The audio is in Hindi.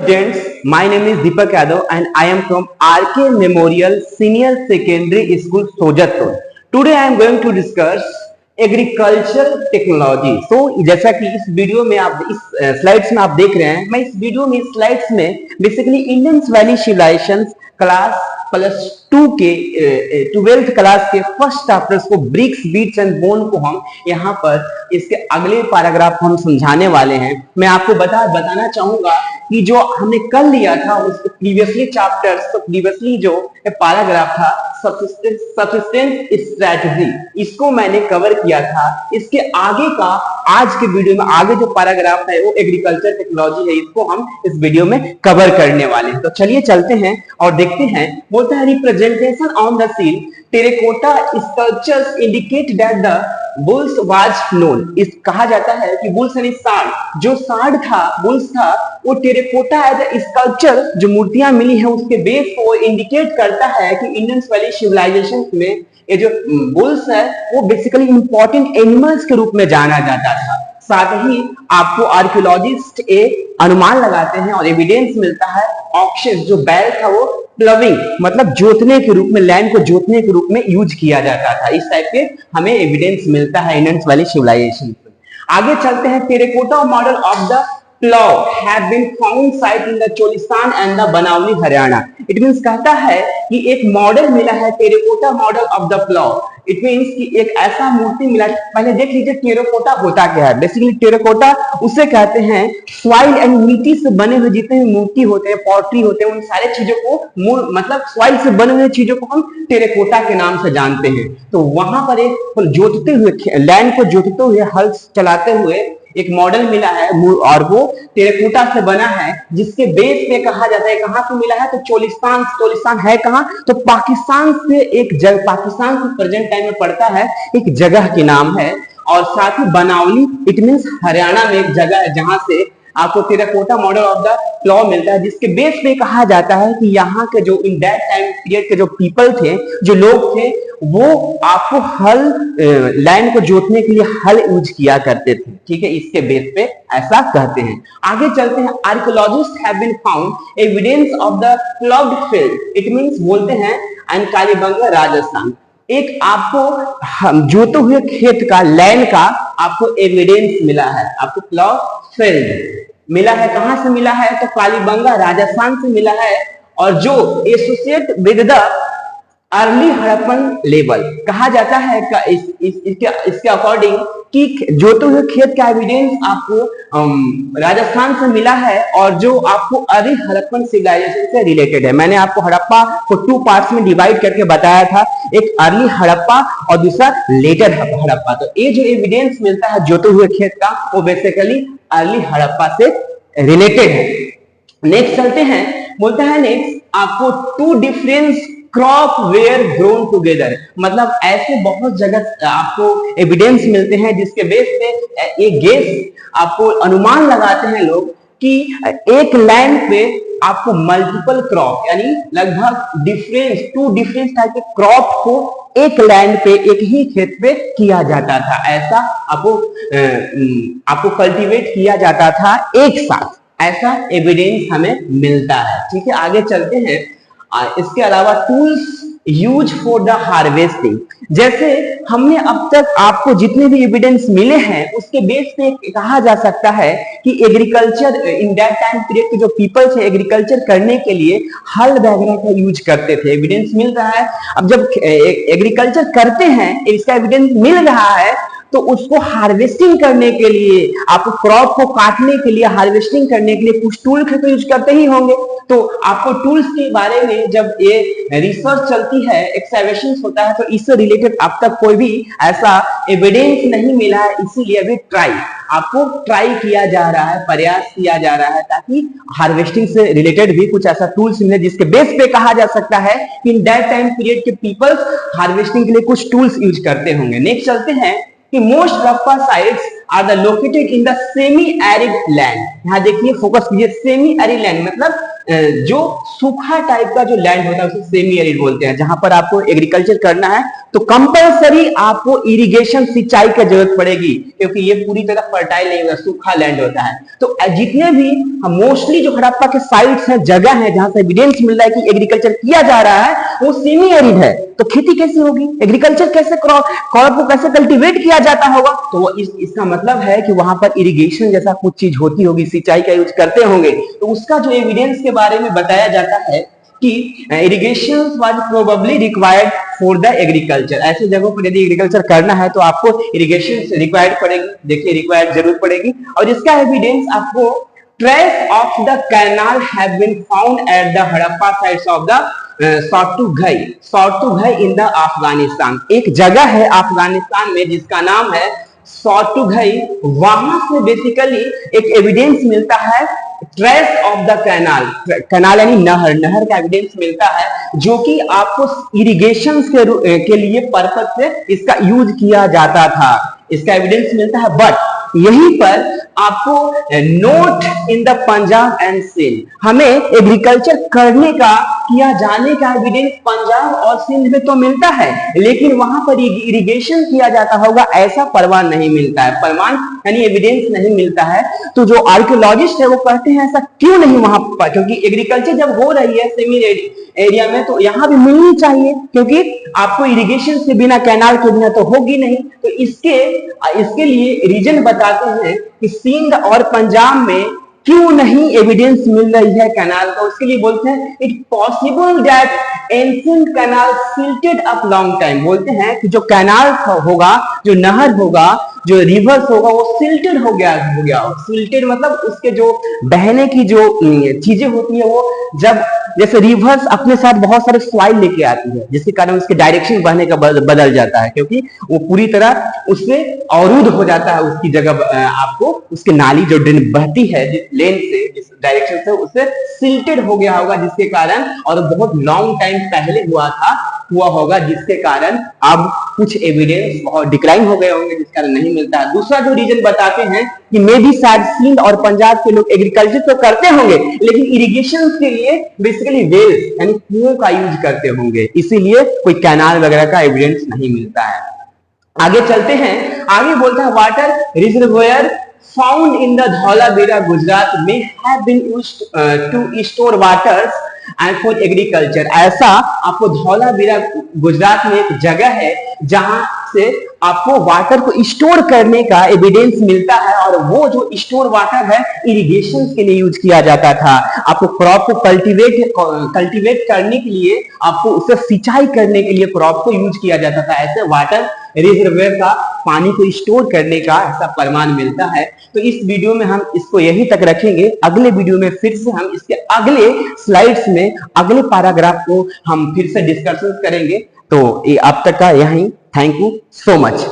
Students, my name is Deepak Yadav and I am from RK Memorial Senior Secondary School, Sojatul. Today I am going to discuss agriculture technology. जैसा कि इस वीडियो में आप इस स्लाइड्स में आप देख रहे हैं, मैं इस वीडियो में स्लाइड्स में basically Indus valley civilization class +2 के 12th क्लास के फर्स्ट चैप्टर्स को ब्रिक्स बीट्स एंड बोन को हम यहाँ पर इसके अगले पैराग्राफ हम समझाने वाले हैं। मैं आपको बताना चाहूंगा कि जो हमने कल लिया था उसके प्रीवियसली चैप्टर्स, तो प्रीवियसली जो पैराग्राफ था सब्सिस्टेंस स्ट्रेटजी, इसको मैंने कवर किया था। इसके आगे का आज के वीडियो में आगे जो पैराग्राफ है वो एग्रीकल्चर टेक्नोलॉजी है, इसको हम इस वीडियो में कवर करने वाले हैं। तो चलिए चलते हैं और देखते हैं। बोलता है representation on the scene terracotta sculptures indicate that the bulls was known. इस कहा जाता है कि बुल्स यानी सांड, जो सांड था, बुल्स था, वो टेराकोटा एज अ स्कल्पचर जो मूर्तियां मिली है उसके बेस को इंडिकेट करता है कि इंडस वैली सिविलाइजेशन में ये जो बुल्स है वो बेसिकली इंपॉर्टेंट एनिमल्स के रूप में जाना जाता था। साथ ही आपको आर्कियोलॉजिस्ट अनुमान लगाते हैं और एविडेंस मिलता है ऑक्सिस जो बैल था वो प्लविंग मतलब जोतने के रूप में, लैंड को जोतने के रूप में यूज किया जाता था। इस टाइप के हमें एविडेंस मिलता है इंडस वैली सिविलाइजेशन। आगे चलते हैं। Terracotta model of the plough have been found site in the Cholistan and the Banawali Haryana. It means कहता है कि एक मॉडल मिला है terracotta model of the plough. It means कि एक ऐसा मूर्ति मिला। पहले देख लीजिए टेराकोटा होता क्या है। बेसिकली टेराकोटा उसे कहते हैं सॉइल एंड मिट्टी से बने हुए जितने भी मूर्ति होते हैं, पॉटरी होते हैं, उन सारे चीजों को मतलब सॉइल से बने हुए चीजों को हम टेराकोटा के नाम से जानते हैं। तो वहां पर एक जोतते हुए, लैंड को जोतते हुए, हल चलाते हुए एक मॉडल मिला है और वो टेराकोटा से बना है, जिसके बेस पे कहा जाता है कहां से मिला है तो चोलिस्तान। चोलिस्तान है कहां तो पाकिस्तान से एक जगह, पाकिस्तान से प्रेजेंट टाइम में पड़ता है, एक जगह के नाम है। और साथ ही बनावली इट मींस हरियाणा में एक जगह है जहां से आपको terracotta model of the plough मिलता है, जिसके बेस पे कहा जाता है कि यहाँ के जो इन दैट टाइम पीरियड के जो पीपल थे, जो लोग थे, वो आपको हल लैंड को जोतने के लिए हल यूज किया करते थे। ठीक है, इसके बेस पे ऐसा कहते हैं। आगे चलते हैं। Archaeologist have been found evidence of the ploughed field. It means बोलते हैं एंड कालीबंगा राजस्थान। एक आपको जोते हुए खेत का, लैंड का आपको एविडेंस मिला है, आपको प्लॉग फील्ड मिला है। कहां से मिला है तो कालीबंगा राजस्थान से मिला है। और जो associate with the early Harappan level कहा जाता है इसके अकॉर्डिंग कि जोते हुए खेत का एविडेंस आपको राजस्थान से मिला है और जो आपको अर्ली हड़प्पन सिविलाइजेशन से रिलेटेड है। मैंने आपको हड़प्पा को 2 पार्ट्स में डिवाइड करके बताया था, एक अर्ली हड़प्पा और दूसरा लेटर हड़प्पा। तो ये जो एविडेंस मिलता है जोते हुए खेत का वो बेसिकली अर्ली हड़प्पा से रिलेटेड है। नेक्स्ट चलते हैं। बोलता है नेक्स्ट आपको 2 different crop were grown together, मतलब ऐसे बहुत जगह आपको एविडेंस मिलते हैं जिसके बेस पे एक गेस आपको अनुमान लगाते हैं लोग कि एक लैंड पे आपको मल्टीपल क्रॉप यानी लगभग 2 डिफरेंट टाइप के क्रॉप को एक लैंड पे, एक ही खेत पे किया जाता था। ऐसा आपको कल्टीवेट किया जाता था एक साथ, ऐसा एविडेंस हमें मिलता है। ठीक है, आगे चलते हैं। इसके अलावा tools use for the harvesting, जैसे हमने अब तक आपको जितने भी एविडेंस मिले हैं उसके बेस पे कहा जा सकता है कि agriculture in that time period के जो पीपल थे एग्रीकल्चर करने के लिए हल वगैरह का यूज करते थे। एविडेंस मिल रहा है। अब जब एग्रीकल्चर करते हैं, इसका एविडेंस मिल रहा है, तो उसको हार्वेस्टिंग करने के लिए, आपको क्रॉप को काटने के लिए, हार्वेस्टिंग करने के लिए कुछ टूल तो यूज करते ही होंगे। तो आपको टूल्स के बारे में जब ये रिसर्च चलती है, एक्सकैवेशन होता है, तो इससे रिलेटेड अब तक कोई भी ऐसा एविडेंस नहीं मिला है। इसीलिए अभी आपको ट्राई किया जा रहा है, प्रयास किया जा रहा है ताकि हार्वेस्टिंग से रिलेटेड भी कुछ ऐसा टूल्स मिले जिसके बेस पे कहा जा सकता है कि इन दैट टाइम पीरियड के पीपल हार्वेस्टिंग के लिए कुछ टूल्स यूज करते होंगे। नेक्स्ट चलते हैं कि most Harappa sites are the located in the semi arid land. यहाँ देखिए, फोकस कीजिए, सेमी एरिड लैंड मतलब जो सूखा टाइप का जो लैंड होता है उसे सेमी एरिड बोलते हैं, जहां पर आपको एग्रीकल्चर करना है तो कंपलसरी आपको इरिगेशन सिंचाई की जरूरत पड़ेगी, क्योंकि ये पूरी तरह फर्टाइल नहीं होगा, सूखा लैंड होता है। तो जितने भी मोस्टली जो हड़प्पा के साइट्स हैं, जगह है जहां से एविडेंस मिल रहा है कि एग्रीकल्चर किया जा रहा है, वो सेमी एरिड है। तो खेती कैसे होगी, एग्रीकल्चर कैसे, क्रॉप को कैसे कल्टीवेट किया जाता होगा? तो वो इसका मतलब है कि वहां पर इरिगेशन जैसा कुछ चीज होती होगी, सिंचाई का यूज करते होंगे। तो उसका जो एविडेंस के बारे में बताया जाता है कि irrigation was probably required for the agriculture. ऐसे जगहों पर यदि एग्रीकल्चर करना है तो आपको इरिगेशन रिक्वायर्ड पड़ेगी, देखिए रिक्वायर्ड जरूर पड़ेगी। और इसका एविडेंस आपको trace of the canal have been found at the Harappa sites of the Shortughai in the Afghanistan. एक जगह है अफगानिस्तान में जिसका नाम है सॉर्टुघई, वहां से बेसिकली एक एविडेंस मिलता है trace of the canal, canal यानी नहर, नहर का एविडेंस मिलता है, जो कि आपको इरिगेशन के लिए पर्पस से इसका यूज किया जाता था, इसका एविडेंस मिलता है। बट यहीं पर आपको note in the Punjab and Sindh, हमें एग्रीकल्चर करने का, किया जाने का एविडेंस पंजाब और सिंध में तो मिलता है, लेकिन वहां पर इरिगेशन किया जाता होगा ऐसा प्रमाण नहीं मिलता है, प्रमाण यानी एविडेंस नहीं मिलता है। तो जो आर्कियोलॉजिस्ट है वो कहते हैं ऐसा क्यों नहीं वहां पर, क्योंकि एग्रीकल्चर जब हो रही है सेमी एरिया में तो यहां भी मिलनी चाहिए, क्योंकि आपको इरिगेशन से बिना, कैनाल के बिना तो होगी नहीं। तो इसके लिए रीजन बताते हैं कि सिंध और पंजाब में क्यों नहीं एविडेंस मिल रही है कैनाल का। उसके लिए बोलते हैं it possible that ancient canal silted up long time. बोलते हैं कि जो कैनाल होगा, जो नहर होगा, जो रिवर्स होगा, वो सिल्टेड हो गया। सिल्टेड मतलब उसके जो बहने की जो चीजें होती है, वो जब जैसे रिवर्स अपने साथ बहुत सारे सॉइल लेके आती है, जिसके कारण उसके डायरेक्शन बहने का बदल जाता है, क्योंकि वो पूरी तरह उससे अवरुद्ध हो जाता है उसकी जगह। आपको उसकी नाली जो बहती है जिस लेन से, जिस डायरेक्शन से, उससे सिल्टेड हो गया होगा, जिसके कारण, और बहुत लॉन्ग टाइम पहले हुआ होगा, जिसके कारण अब कुछ एविडेंस बहुत डिक्लाइन हो गए होंगे, जिस कारण नहीं मिलता है। दूसरा जो रीजन बताते हैं कि मे बी शायद सिंध और पंजाब के लोग एग्रीकल्चर तो करते होंगे, लेकिन इरिगेशन के लिए बेसिकली वेल यानी कुओं का यूज करते होंगे, इसीलिए कोई कैनाल वगैरह का एविडेंस नहीं मिलता है। आगे चलते हैं, आगे बोलता है water reservoir found in the Dholavira Gujarat में have been used to store waters and for agriculture. ऐसा आपको धौलावीरा गुजरात में एक जगह है जहां से आपको वाटर को स्टोर करने का एविडेंस मिलता है, और वो जो स्टोर वाटर है इरिगेशन के लिए यूज किया जाता था। आपको क्रॉप को कल्टीवेट करने के लिए, आपको उसे सिंचाई करने के लिए क्रॉप को यूज किया जाता था। ऐसे वाटर रिजर्वेयर का, पानी को स्टोर करने का ऐसा प्रमाण मिलता है। तो इस वीडियो में हम इसको यहीं तक रखेंगे। अगले वीडियो में फिर से हम इसके अगले स्लाइड्स में अगले पैराग्राफ को हम फिर से डिस्कशन करेंगे। तो ये अब तक का यहीं, थैंक यू सो मच।